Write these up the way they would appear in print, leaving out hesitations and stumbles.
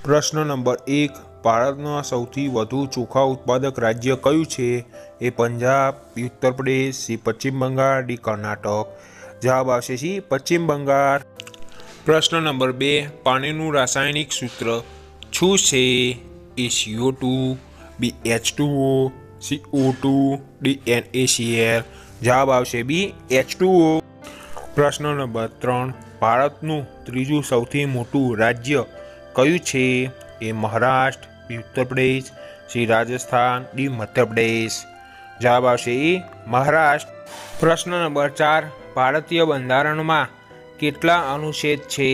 પ્રશ્ન નંબર 1, ભારતનું સૌથી વધુ ચોખા ઉત્પાદક રાજ્ય કયું છે? એ પંજાબ, બી ઉત્તર પ્રદેશ, સી પશ્ચિમ બંગાળ, ડી કર્ણાટક. જવાબ આવશે સી પશ્ચિમ બંગાળ. પ્રશ્ન નંબર 2, પાણીનું રાસાયણિક સૂત્ર શું છે? એ CO2, બી H2O, C O2, D NaCl. જવાબ આવશે બી H2O. પ્રશ્ન નંબર 3, ભારતનું ત્રીજું સૌથી મોટું રાજ્ય કયું છે? એ મહારાષ્ટ્ર, બી ઉત્તર પ્રદેશ, સી રાજસ્થાન, ડી મધ્યપ્રદેશ. જવાબ આવશે એ મહારાષ્ટ્ર. પ્રશ્ન નંબર 4, ભારતીય બંધારણમાં કેટલા અનુચ્છેદ છે?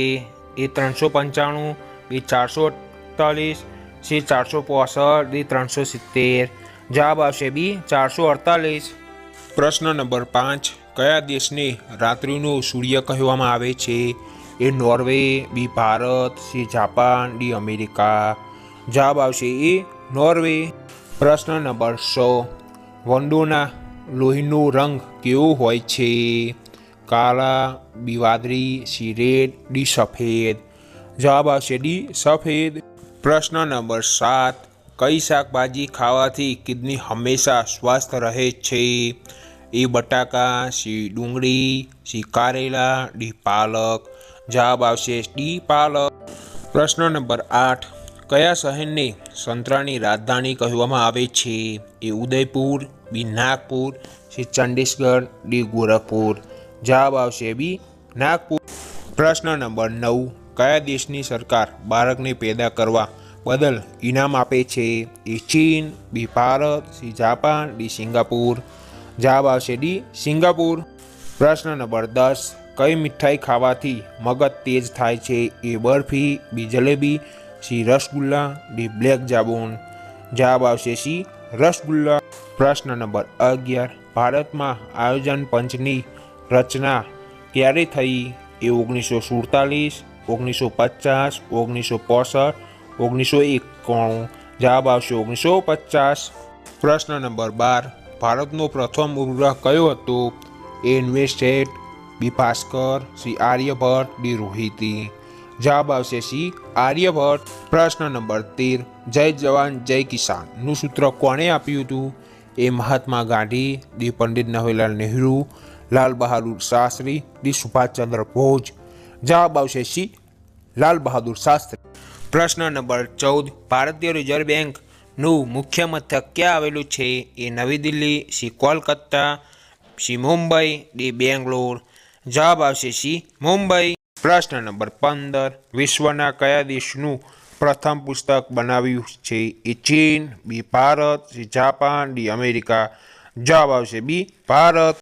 એ 395, બી 448, સી 465, ડી 370. જવાબ આવશે બી 448. પ્રશ્ન નંબર 5, કયા દેશને રાત્રિનો સૂર્ય કહેવામાં આવે છે? A Norway, B Bharat, C Japan, D America. જવાબ આવશે એ નોર્વે. પ્રશ્ન નંબર 6, વંડોના લોહીનો રંગ કેવો હોય છે? કાળા, બી વાદળી, સી રેડ, ડી સફેદ. જવાબ આવશે ડી સફેદ. પ્રશ્ન નંબર 7, કઈ શાકભાજી ખાવાથી કિડની હંમેશા સ્વસ્થ રહે છે? એ બટાકા, સી ડુંગળી, સી કારેલા, ડી પાલક. જવાબ આવશે ડી પાલક. પ્રશ્ન નંબર 8, કયા શહેરને સંતરાની રાજધાની કહેવામાં આવે છે? એ ઉદયપુર, બી નાગપુર, સી ચંડીગઢ, ડી ગોરખપુર. જવાબ આવશે બી નાગપુર. પ્રશ્ન નંબર 9, કયા દેશની સરકાર બાળકને પેદા કરવા બદલ ઇનામ આપે છે? એ ચીન, B Bharat, C Japan, D Singapore. જવાબ આવશે ડી સિંગાપુર. પ્રશ્ન નંબર 10, કઈ મીઠાઈ ખાવાથી મગજ તેજ થાય છે? A barfi, B jalebi, C rasgulla, D black jamun. જવાબ આવશે સી રસગુલ્લા. પ્રશ્ન નંબર 11, ભારતમાં આયોજન પંચની રચના ક્યારે થઈ? એ 1947, 1950, 1965, 1991. જવાબ આવશે 1950. પ્રશ્ન નંબર 12, ભારતનો પ્રથમ ઉપગ્રહ કયો હતો? એ ઇન્વેસ્ટેડ, બી ભાસ્કર, સી આર્યભટ્ટ, ડી રોહિતી. જવાબ આવશે સી આર્યભટ્ટ. પ્રશ્ન નંબર 13, જય જવાન જય કિસાન નું સૂત્ર કોણે આપ્યું હતું? એ મહાત્મા ગાંધી, ડી પંડિત જવાહરલાલ નહેરુ, લાલ બહાદુર શાસ્ત્રી, ડી સુભાષચંદ્ર બોઝ. જવાબ આવશે સી લાલ બહાદુર શાસ્ત્રી. પ્રશ્ન નંબર 14, ભારતીય રિઝર્વ બેંકનું મુખ્ય મથક ક્યાં આવેલું છે? એ નવી Delhi, C Kolkata, C Mumbai, D Bangalore. જવાબ આવશે સી મુંબઈ. પ્રશ્ન નંબર 15, વિશ્વના કયા દેશનું પ્રથમ પુસ્તક બનાવ્યું છે? એ ચીન, B Bharat, C Japan, D America. જવાબ આવશે બી ભારત.